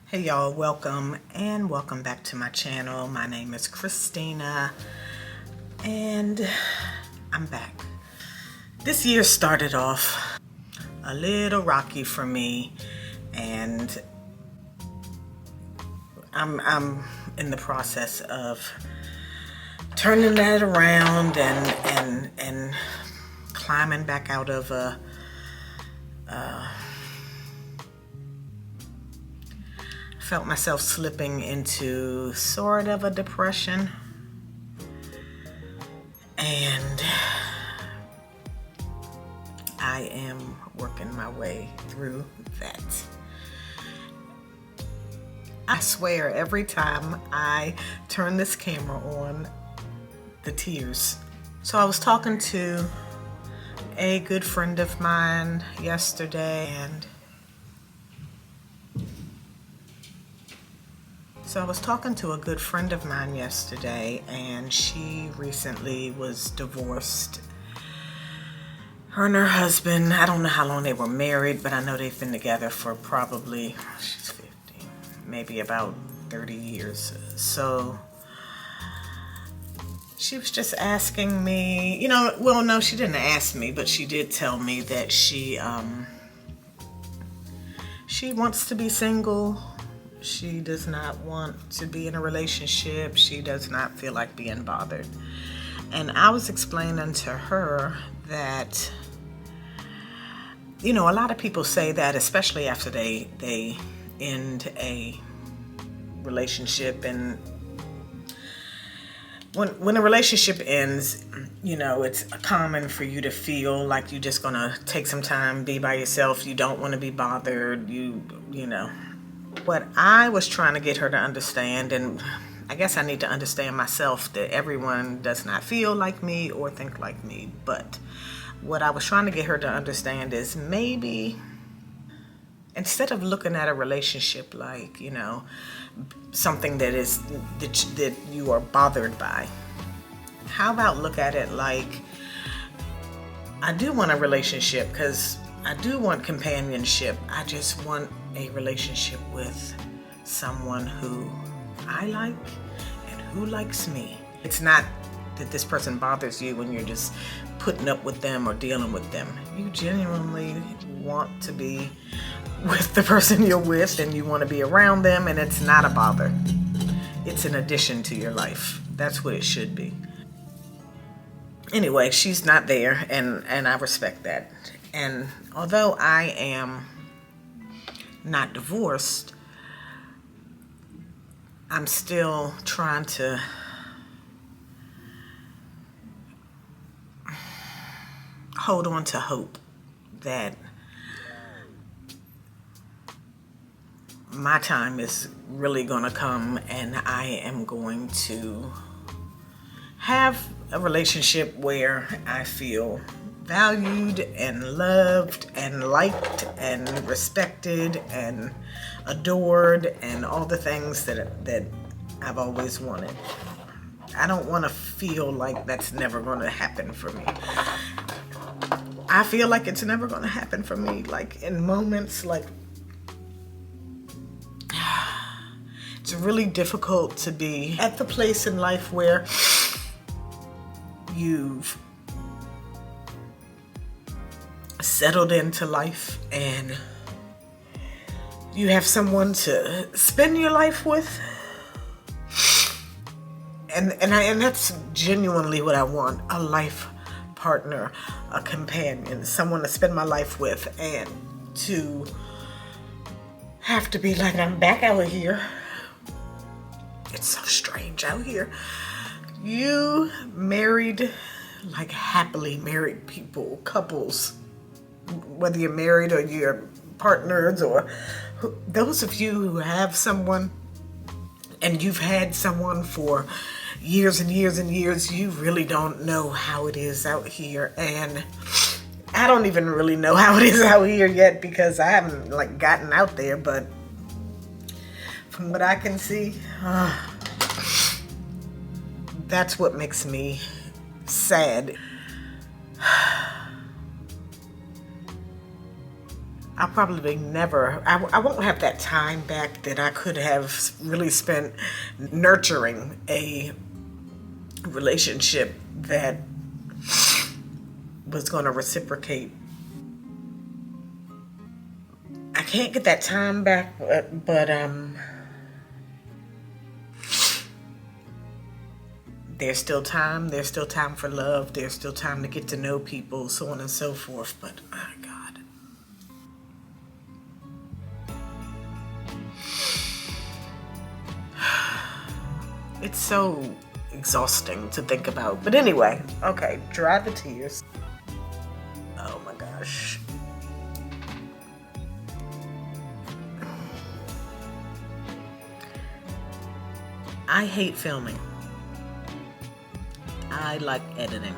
Hey y'all, welcome and welcome back to my channel. My name is Christina and I'm back. This year started off a little rocky for me, and I'm in the process of turning that around and climbing back out of felt myself slipping into sort of a depression, and I am working my way through that. I swear every time I turn this camera on, the tears. So I was talking to a good friend of mine yesterday, and she recently was divorced. Her and her husband, I don't know how long they were married, but I know they've been together for probably, she's 50, maybe about 30 years. So she was just asking me, well, no, she didn't ask me, but she did tell me that she wants to be single. She does not want to be in a relationship. She does not feel like being bothered. And I was explaining to her that, a lot of people say that, especially after they end a relationship. And when a relationship ends, it's common for you to feel like you're just gonna take some time, be by yourself. You don't want to be bothered. You know. What I was trying to get her to understand, and I guess I need to understand myself, that everyone does not feel like me or think like me. But what I was trying to get her to understand is, maybe instead of looking at a relationship like, something that you are bothered by, how about look at it like, I do want a relationship because I do want companionship. I just want a relationship with someone who I like and who likes me. It's not that this person bothers you when you're just putting up with them or dealing with them. You genuinely want to be with the person you're with, and you want to be around them, and it's not a bother. It's an addition to your life. That's what it should be. Anyway, she's not there, and I respect that. And although I am not divorced, I'm still trying to hold on to hope that my time is really gonna come, and I am going to have a relationship where I feel valued and loved and liked and respected and adored and all the things that I've always wanted. I don't want to feel like that's never going to happen for me. I feel like it's never going to happen for me. Like, in moments like, it's really difficult to be at the place in life where you've settled into life and you have someone to spend your life with, and that's genuinely what I want: a life partner, a companion, someone to spend my life with. And to have to be like, I'm back out here. It's so strange out here. You married, like happily married people, couples, whether you're married or you're partners, or those of you who have someone and you've had someone for years and years and years, you really don't know how it is out here. And I don't even really know how it is out here yet, because I haven't gotten out there. But from what I can see, that's what makes me sad. I'll probably never, I won't have that time back that I could have really spent nurturing a relationship that was going to reciprocate. I can't get that time back, but there's still time. There's still time for love. There's still time to get to know people, so on and so forth. But, oh God. It's so exhausting to think about. But anyway, okay, dry the tears. Oh my gosh. I hate filming. I like editing.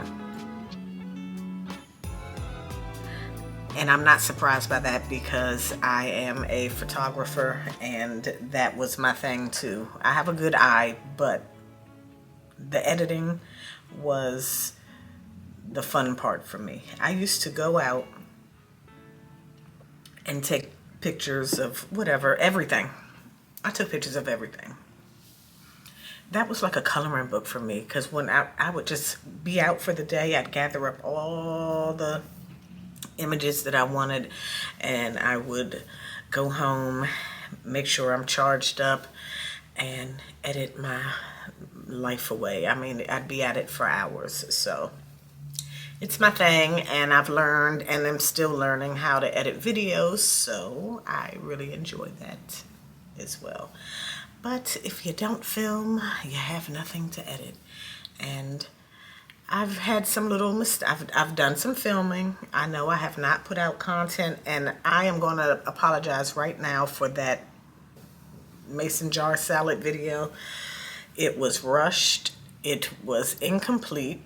And I'm not surprised by that because I am a photographer and that was my thing too. I have a good eye, but the editing was the fun part for me. I used to go out and take pictures of whatever, everything. I took pictures of everything. That was like a coloring book for me because when I would just be out for the day, I'd gather up all the images that I wanted and I would go home, make sure I'm charged up and edit my life away. I mean, I'd be at it for hours. So it's my thing and I've learned and I'm still learning how to edit videos. So I really enjoy that as well. But if you don't film, you have nothing to edit. And I've had some little mistakes. I've done some filming. I know I have not put out content, and I am going to apologize right now for that mason jar salad video. It was rushed. It was incomplete.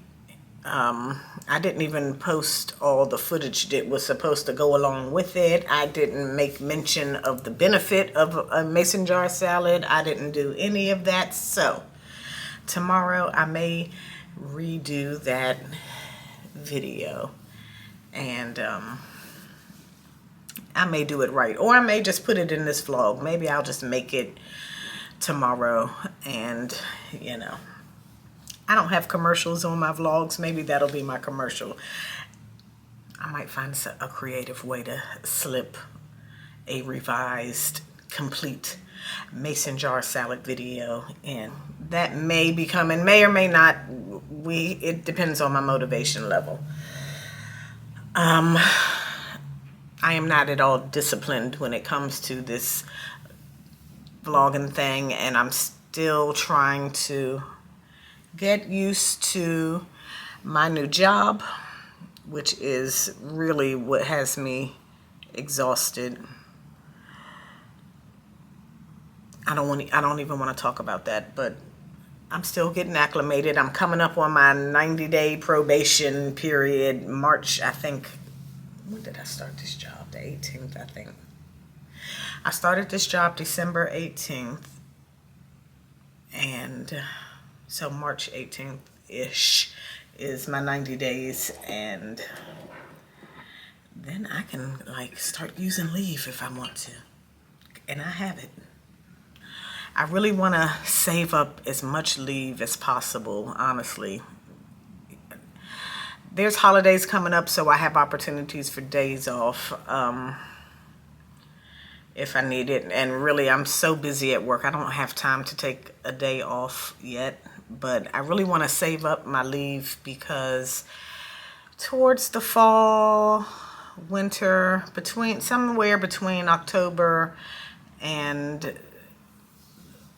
I didn't even post all the footage that was supposed to go along with it. I didn't make mention of the benefit of a mason jar salad. I didn't do any of that. So tomorrow I may redo that video and I may do it right, or I may just put it in this vlog. Maybe I'll just make it tomorrow and you know, I don't have commercials on my vlogs. Maybe that'll be my commercial. I might find a creative way to slip a revised, complete mason jar salad video in. That may be coming, may or may not. It depends on my motivation level. I am not at all disciplined when it comes to this vlogging thing, and I'm still trying to get used to my new job, which is really what has me exhausted. I don't even want to talk about that, but I'm still getting acclimated. I'm coming up on my 90-day probation period. March, I think. When did I start this job? The 18th, I think. I started this job December 18th, and so March 18th-ish is my 90 days, and then I can like start using leave if I want to, and I have it. I really want to save up as much leave as possible, honestly. There's holidays coming up, so I have opportunities for days off if I need it. And really, I'm so busy at work, I don't have time to take a day off yet. But I really want to save up my leave because towards the fall, winter, somewhere between October and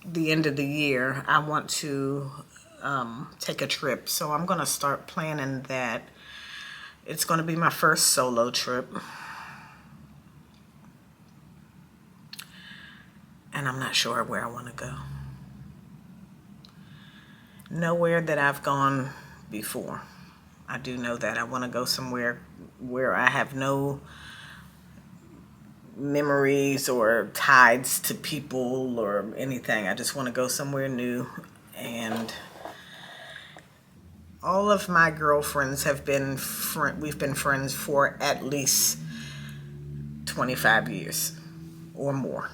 the end of the year, I want to take a trip. So I'm going to start planning that. It's going to be my first solo trip. And I'm not sure where I want to go. Nowhere that I've gone before. I do know that I want to go somewhere where I have no memories or ties to people or anything. I just want to go somewhere new. And all of my girlfriends have been we've been friends for at least 25 years or more.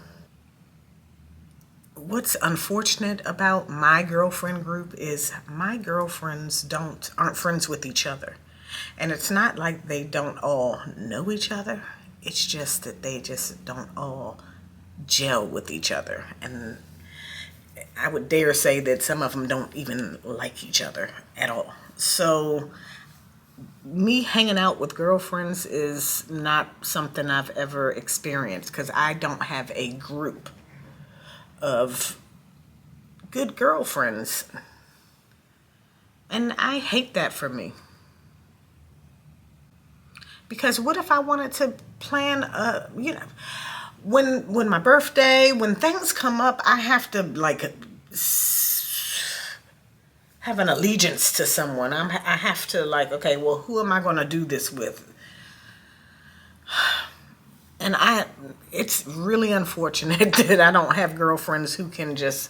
What's unfortunate about my girlfriend group is my girlfriends aren't friends with each other. And it's not like they don't all know each other. It's just that they just don't all gel with each other. And I would dare say that some of them don't even like each other at all. So me hanging out with girlfriends is not something I've ever experienced because I don't have a group of good girlfriends. And I hate that for me. Because what if I wanted to plan when my birthday, when things come up, I have to like have an allegiance to someone. I have to like, okay, well, who am I going to do this with? And it's really unfortunate that I don't have girlfriends who can just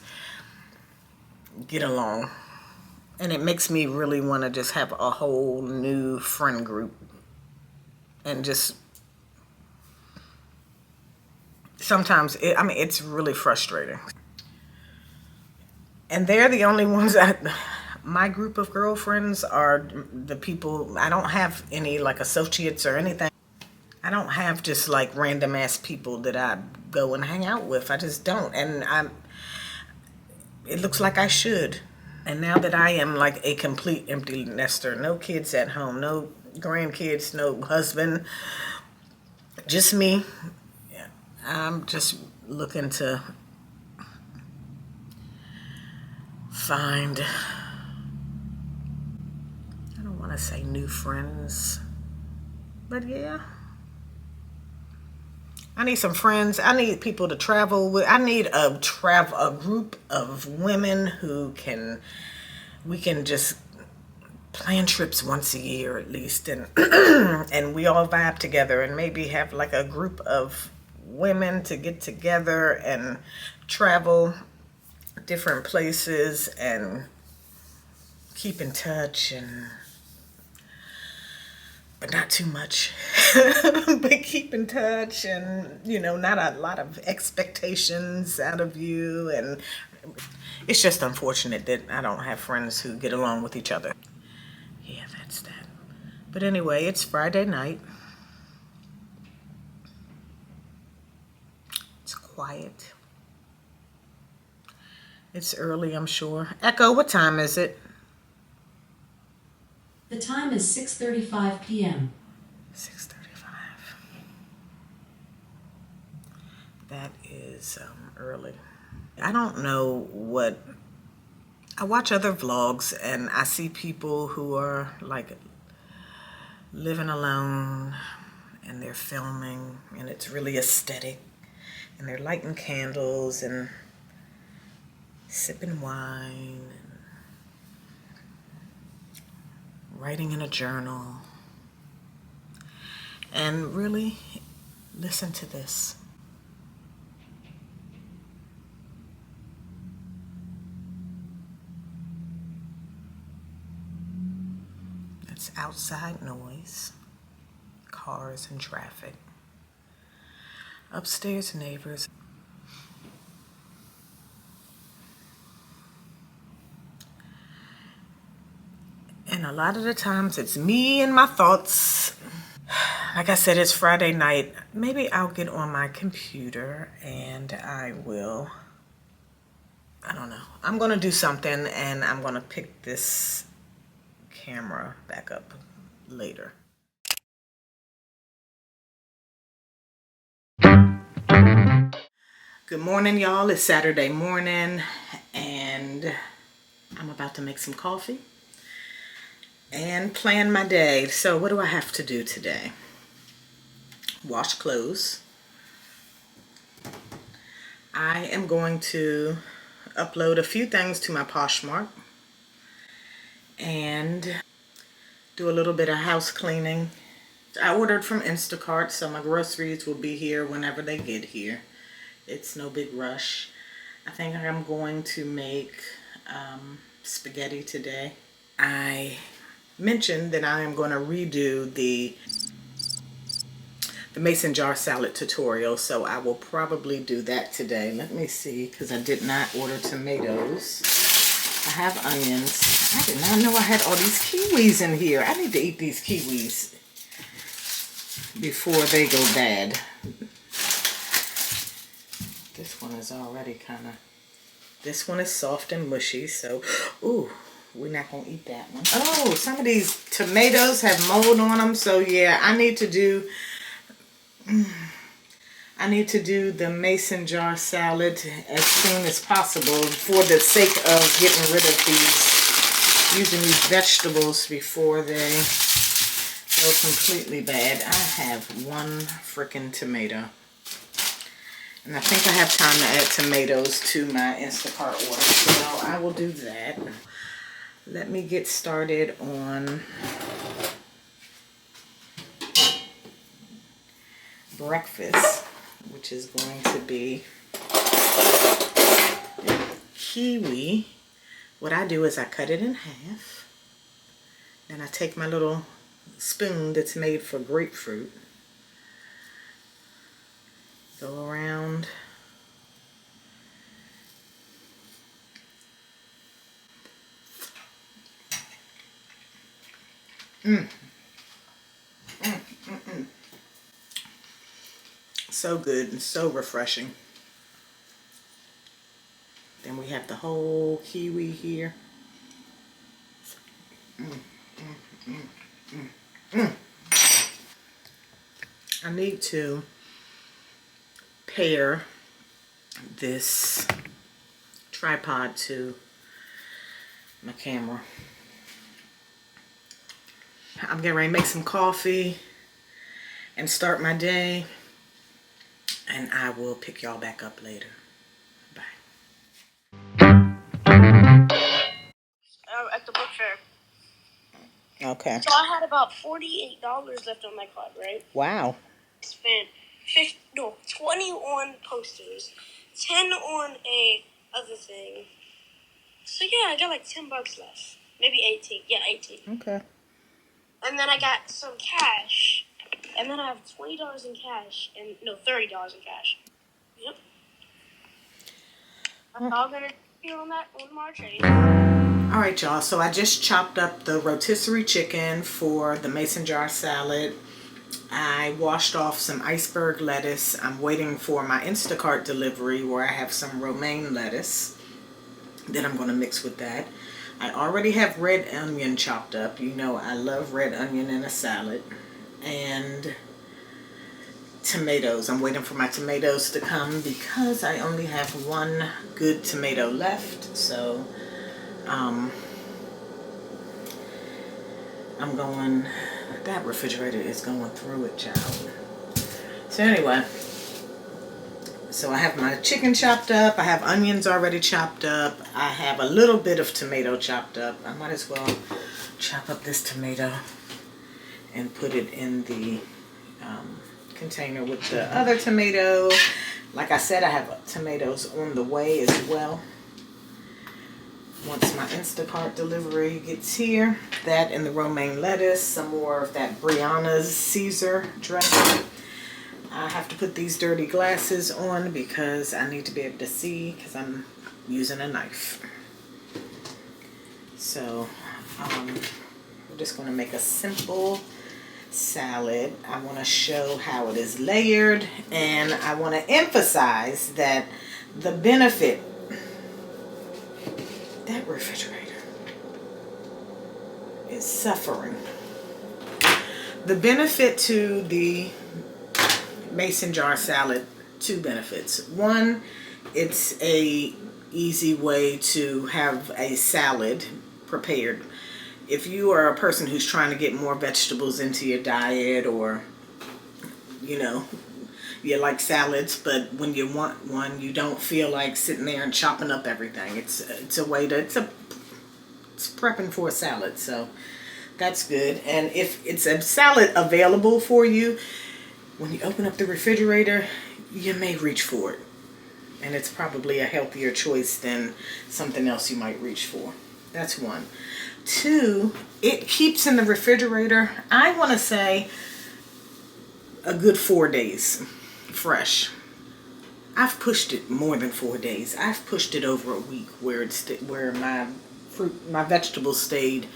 get along. And it makes me really want to just have a whole new friend group. And just sometimes, it's really frustrating. And they're the only ones my group of girlfriends are the people, I don't have any like associates or anything. I don't have just like random ass people that I go and hang out with. I just don't. And it looks like I should. And now that I am like a complete empty nester, no kids at home, no grandkids, no husband, just me. Yeah, I'm just looking to find, I don't want to say new friends, but yeah. I need some friends. I need people to travel with. I need a group of women who we can just plan trips once a year at least, and and we all vibe together, and maybe have like a group of women to get together and travel different places and keep in touch, but not too much. But keep in touch, and not a lot of expectations out of you. And it's just unfortunate that I don't have friends who get along with each other. Yeah, that's that. But anyway, it's Friday night. It's quiet. It's early, I'm sure. Echo, what time is it? The time is 6:35 p.m. 6:35. That is early. I don't know what... I watch other vlogs and I see people who are like living alone and they're filming and it's really aesthetic and they're lighting candles and sipping wine and writing in a journal. And really, listen to this. It's outside noise, cars and traffic, upstairs neighbors. And a lot of the times it's me and my thoughts. Like I said, it's Friday night. Maybe I'll get on my computer and I don't know. I'm going to do something and I'm going to pick this camera back up later. Good morning, y'all. It's Saturday morning and I'm about to make some coffee and plan my day. So what do I have to do today? Wash clothes. I am going to upload a few things to my Poshmark and do a little bit of house cleaning. I ordered from Instacart, so my groceries will be here whenever they get here. It's no big rush. I think I'm going to make spaghetti today. I mentioned that I am going to redo the the mason jar salad tutorial, so I will probably do that today. Let me see, because I did not order tomatoes. I have onions. I did not know I had all these kiwis in here. I need to eat these kiwis before they go bad. This one is already kind of, this one is soft and mushy, so, ooh, we're not going to eat that one. Oh, some of these tomatoes have mold on them, so yeah, I need to do the mason jar salad as soon as possible for the sake of getting rid of these, using these vegetables before they go completely bad. I have one freaking tomato. And I think I have time to add tomatoes to my Instacart order, so I will do that. Let me get started on breakfast, which is going to be kiwi. What I do is I cut it in half. Then I take my little spoon that's made for grapefruit. Go around. So good and so refreshing. Then we have the whole kiwi here. I need to pair this tripod to my camera. I'm getting ready to make some coffee and start my day, and I will pick y'all back up later. Bye. At the book fair. Okay. So I had about $48 left on my card, right? Wow. Spent 20 on posters, 10 on a other thing. So yeah, I got like $10 left. Maybe 18. Yeah, 18. Okay. And then I got some cash. And then I have $20 in cash. And no, $30 in cash. Yep. That's all gonna be on that on March 8th. All right, y'all. So I just chopped up the rotisserie chicken for the mason jar salad. I washed off some iceberg lettuce. I'm waiting for my Instacart delivery where I have some romaine lettuce that I'm going to mix with that. I already have red onion chopped up. You know I love red onion in a salad. And tomatoes. I'm waiting for my tomatoes to come because I only have one good tomato left. So I'm going, that refrigerator is going through it, child. So anyway, so I have my chicken chopped up. I have onions already chopped up. I have a little bit of tomato chopped up. I might as well chop up this tomato and put it in the container with the other tomato. Like I said, I have tomatoes on the way as well. Once my Instacart delivery gets here, that and the romaine lettuce, some more of that Brianna's Caesar dressing. I have to put these dirty glasses on because I need to be able to see because I'm using a knife. So we're just going to make a simple salad. I want to show how it is layered, and I want to emphasize that the benefit, that refrigerator is suffering. The benefit to the mason jar salad, two benefits. One, it's a easy way to have a salad prepared. If you are a person who's trying to get more vegetables into your diet, or you know, you like salads, but when you want one, you don't feel like sitting there and chopping up everything. It's a way to, it's prepping for a salad, so that's good. And if it's a salad available for you, when you open up the refrigerator, you may reach for it. And it's probably a healthier choice than something else you might reach for. That's one. Two, it keeps in the refrigerator, I want to say, a good 4 days fresh. I've pushed it more than 4 days. I've pushed it over a week where where my vegetables stayed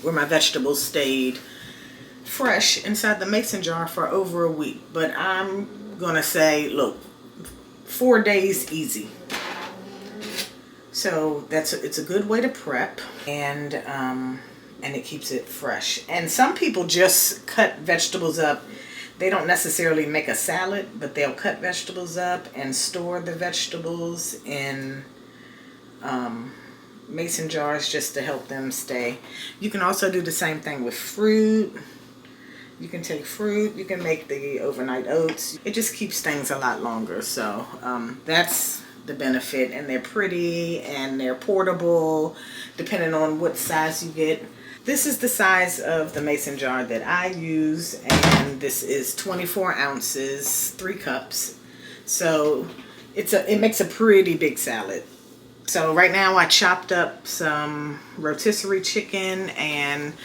where my vegetables stayed fresh inside the mason jar for over a week. But I'm gonna say, look, 4 days easy. So it's a good way to prep, and it keeps it fresh. And some people just cut vegetables up. They don't necessarily make a salad, but they'll cut vegetables up and store the vegetables in mason jars just to help them stay. You can also do the same thing with fruit. You can take fruit, you can make the overnight oats. It just keeps things a lot longer. So that's the benefit. And they're pretty and they're portable depending on what size you get. This is the size of the mason jar that I use, and this is 24 ounces, 3 cups. So it makes a pretty big salad. So right now I chopped up some rotisserie chicken, and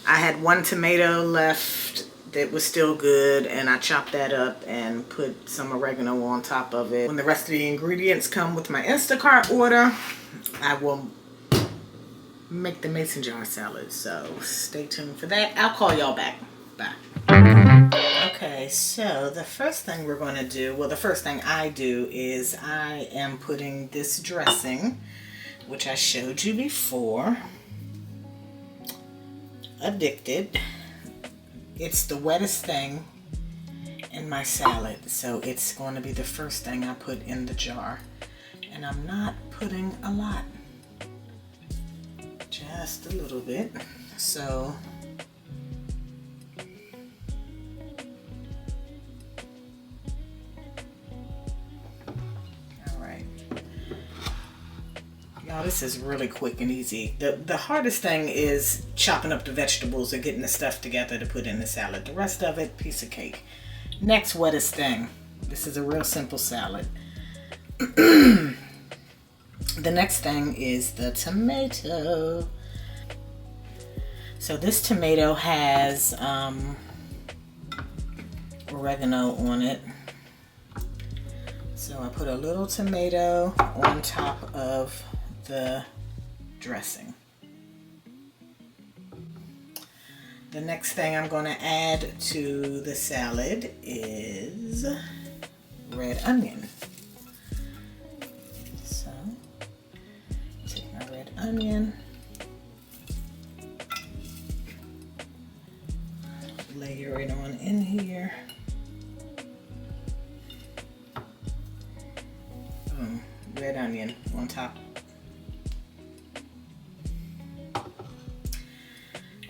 I had 1 tomato left that was still good, and I chopped that up and put some oregano on top of it. When the rest of the ingredients come with my Instacart order, I will make the mason jar salad. So stay tuned for that. I'll call y'all back. Bye. Okay, so the first thing we're going to do, well, the first thing I do is I am putting this dressing, which I showed you before, Addicted. It's the wettest thing in my salad, so it's going to be the first thing I put in the jar. And I'm not putting a lot, just a little bit. So y'all, this is really quick and easy. The hardest thing is chopping up the vegetables or getting the stuff together to put in the salad. The rest of it, piece of cake. Next wettest thing. This is a real simple salad. The next thing is the tomato. So this tomato has oregano on it. So I put a little tomato on top of the dressing. The next thing I'm going to add to the salad is red onion. So take my red onion, layer it on in here. Boom, red onion on top.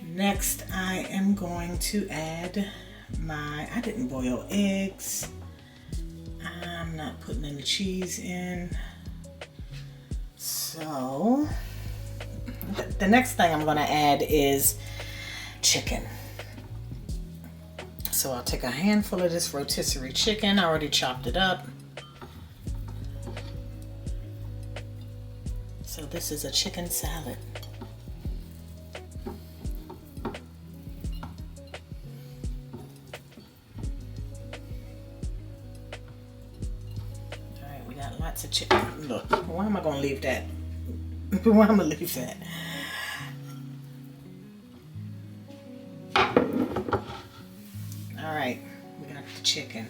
Next, I am going to add I didn't boil eggs. I'm not putting any cheese in. So, the next thing I'm going to add is chicken. So I'll take a handful of this rotisserie chicken. I already chopped it up. So this is a chicken salad. Lots of chicken. Look, why am I going to leave that? Why am I going to leave that? Alright, we got the chicken.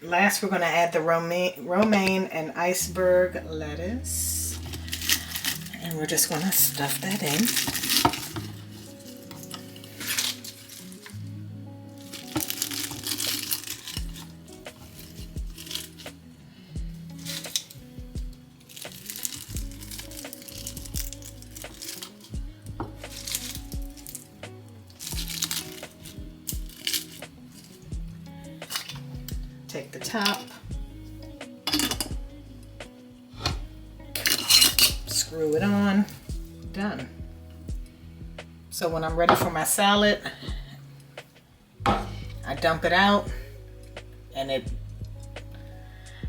Last, we're going to add the romaine and iceberg lettuce. And we're just going to stuff that in. Take the top, screw it on, done. So when I'm ready for my salad, I dump it out and it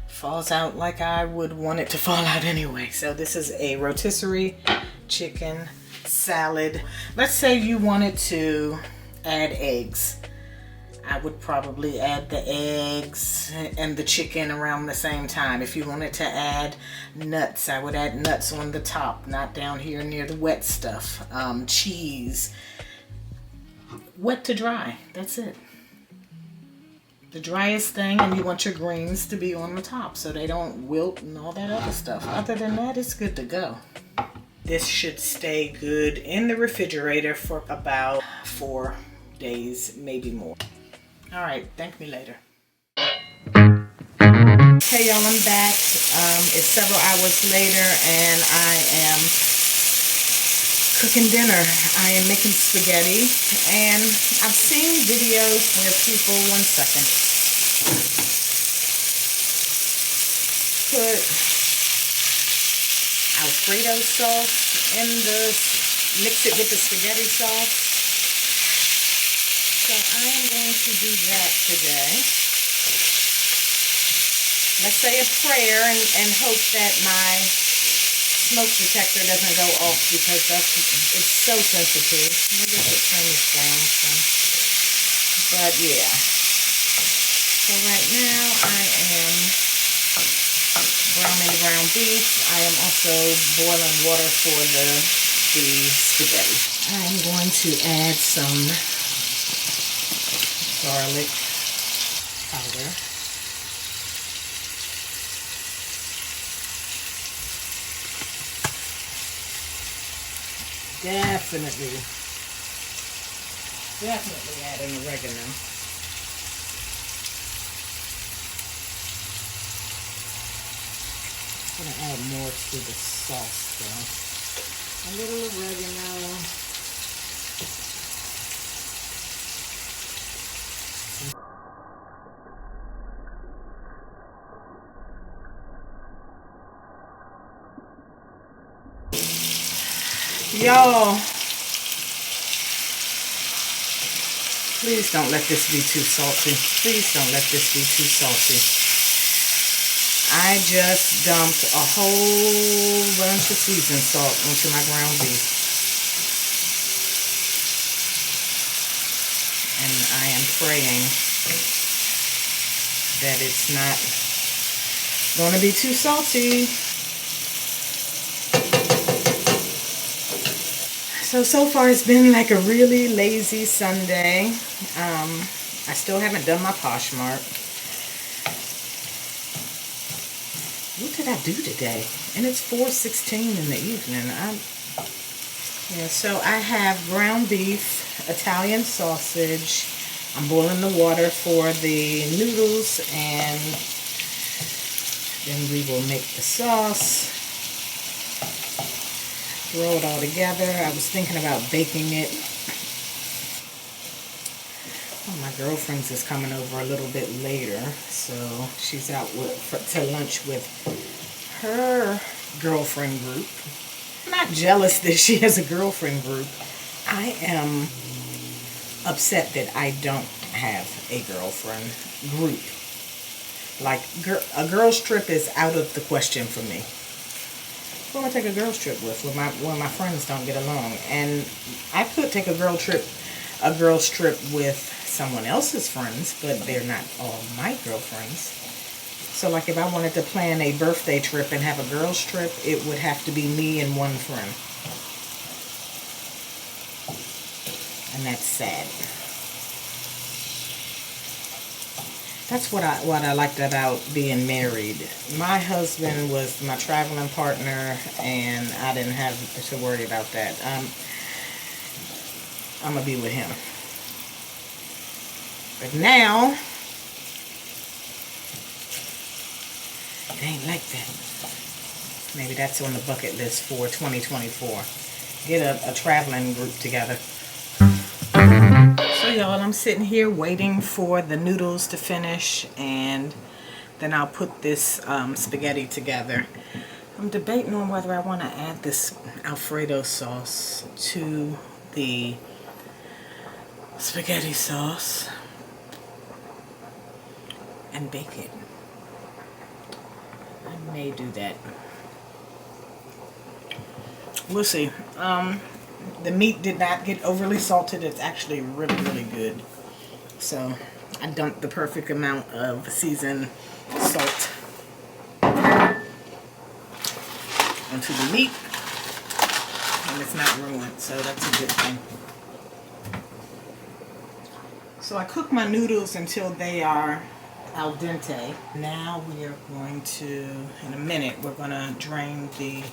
falls out like I would want it to fall out anyway. So this is a rotisserie chicken salad. Let's say you wanted to add eggs. I would probably add the eggs and the chicken around the same time. If you wanted to add nuts, I would add nuts on the top, not down here near the wet stuff. Cheese. Wet to dry. That's it. The driest thing, and you want your greens to be on the top so they don't wilt and all that other stuff. Other than that, it's good to go. This should stay good in the refrigerator for about 4 days, maybe more. All right, thank me later. Hey y'all, I'm back. It's several hours later and I am cooking dinner. I am making spaghetti and I've seen videos where people, one second, put Alfredo sauce in mix it with the spaghetti sauce. So I am going to do that today. Let's say a prayer and hope that my smoke detector doesn't go off because it's so sensitive. Maybe I should turn this down some. But yeah. So right now I am browning the ground beef. I am also boiling water for the spaghetti. I'm going to add some garlic powder. Definitely add an oregano. I'm going to add more to the sauce though. A little oregano. Y'all, please don't let this be too salty. Please don't let this be too salty. I just dumped a whole bunch of seasoned salt into my ground beef. And I am praying that it's not going to be too salty. So far it's been like a really lazy Sunday. I still haven't done my Poshmark. What did I do today? And it's 4:16 in the evening. So I have ground beef, Italian sausage. I'm boiling the water for the noodles and then we will make the sauce. Throw it all together. I was thinking about baking it. One of my girlfriends is coming over a little bit later, so she's out to lunch with her girlfriend group. I'm not jealous that she has a girlfriend group. I am upset that I don't have a girlfriend group. Like, a girls trip is out of the question for me. Who am I take a girls trip with when my friends don't get along? And I could take a girls trip with someone else's friends, but they're not all my girlfriends. So like if I wanted to plan a birthday trip and have a girls trip, it would have to be me and one friend. And that's sad. That's what I liked about being married. My husband was my traveling partner, and I didn't have to worry about that. I'm going to be with him. But now, it ain't like that. Maybe that's on the bucket list for 2024. Get a traveling group together. So y'all, I'm sitting here waiting for the noodles to finish, and then I'll put this spaghetti together. I'm debating on whether I want to add this Alfredo sauce to the spaghetti sauce and bake it. I may do that. We'll see. The meat did not get overly salted. It's actually really, really good. So I dumped the perfect amount of seasoned salt onto the meat, and it's not ruined, so that's a good thing. So I cook my noodles until they are al dente. Now we are going to, in a minute, we're going to drain the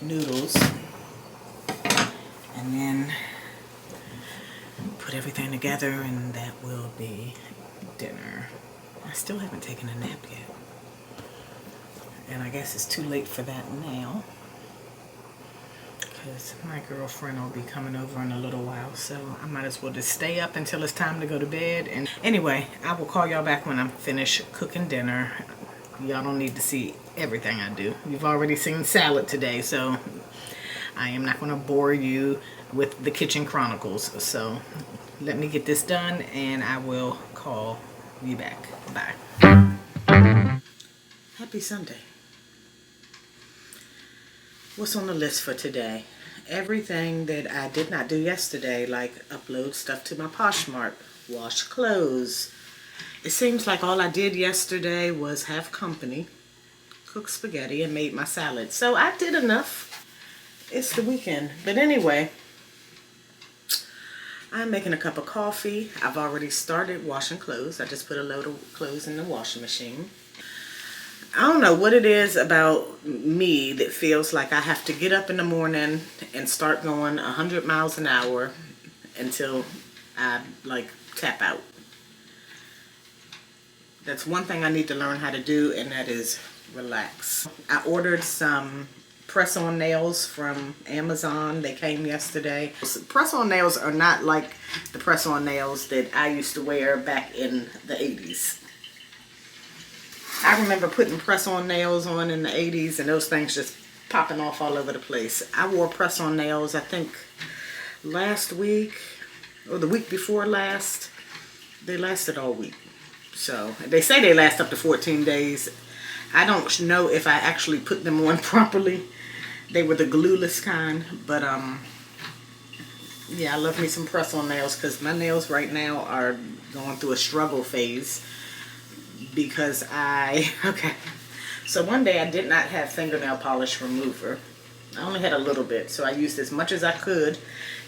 noodles and then put everything together, and that will be dinner. I still haven't taken a nap yet, and I guess it's too late for that now because my girlfriend will be coming over in a little while, so I might as well just stay up until it's time to go to bed. And anyway, I will call y'all back when I'm finished cooking dinner. Y'all don't need to see everything I do. You've already seen salad today, so I am not going to bore you with the kitchen chronicles. So let me get this done and I will call you back. Bye. Happy Sunday. What's on the list for today? Everything that I did not do yesterday, like upload stuff to my Poshmark, wash clothes. It seems like all I did yesterday was have company, cook spaghetti, and made my salad. So I did enough. It's the weekend. But anyway, I'm making a cup of coffee. I've already started washing clothes. I just put a load of clothes in the washing machine. I don't know what it is about me that feels like I have to get up in the morning and start going 100 miles an hour until I like tap out. That's one thing I need to learn how to do, and that is relax. I ordered some press-on nails from Amazon. They came yesterday. Press-on nails are not like the press-on nails that I used to wear back in the 80s. I remember putting press-on nails on in the 80s and those things just popping off all over the place. I wore press-on nails, I think, last week or the week before last. They lasted all week. So they say they last up to 14 days. I don't know if I actually put them on properly. They were the glueless kind, but yeah, I love me some press-on nails because my nails right now are going through a struggle phase. Because okay, so one day I did not have fingernail polish remover. I only had a little bit, so I used as much as I could,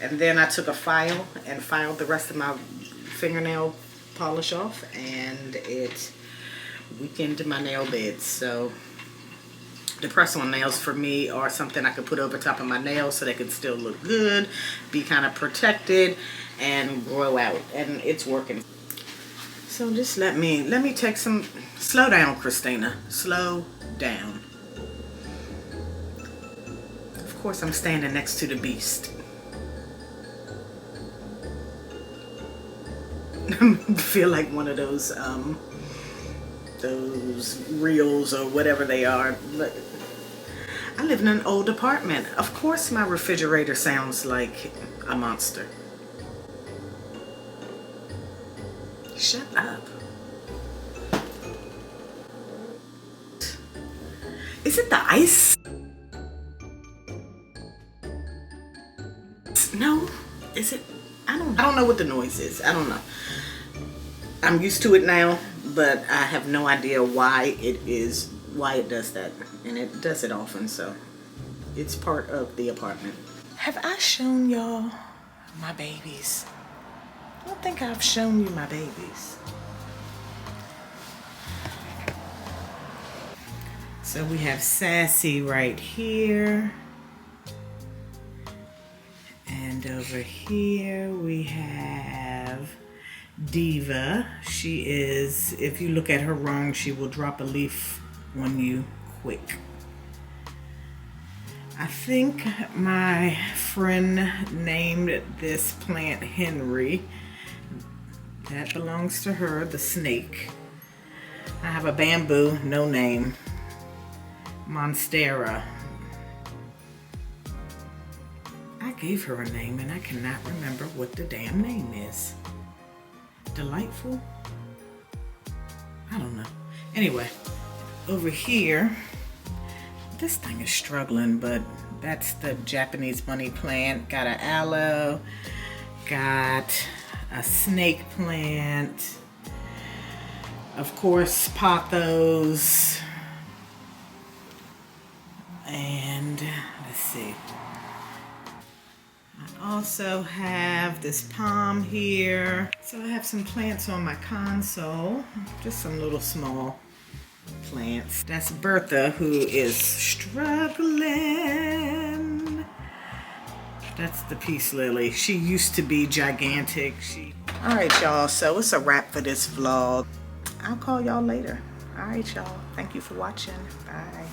and then I took a file and filed the rest of my fingernail polish off, and it weakened my nail beds. So the press-on nails for me are something I could put over top of my nails so they can still look good, be kind of protected, and grow out, and it's working. So just let me take some, slow down, Christina, slow down. Of course, I'm standing next to the beast. I feel like one of those reels or whatever they are. But I live in an old apartment. Of course, my refrigerator sounds like a monster. Shut up. Is it the ice? No? Is it? I don't know what the noise is. I don't know. I'm used to it now, but I have no idea why it does that. And it does it often, so it's part of the apartment. Have I shown y'all my babies? I don't think I've shown you my babies. So we have Sassy right here. And over here we have Diva. She is, if you look at her wrong, she will drop a leaf on you quick. I think my friend named this plant Henry. That belongs to her, the snake. I have a bamboo, no name. Monstera. I gave her a name and I cannot remember what the damn name is. Delightful? I don't know. Anyway, over here, this thing is struggling, but That's the Japanese money plant. Got an aloe, got a snake plant, of course, pothos, and let's see. I also have this palm here. So I have some plants on my console, just some little small plants. That's Bertha, who is struggling. That's the peace lily. She used to be gigantic. All right, y'all, so it's a wrap for this vlog. I'll call y'all later. All right, y'all. Thank you for watching. Bye.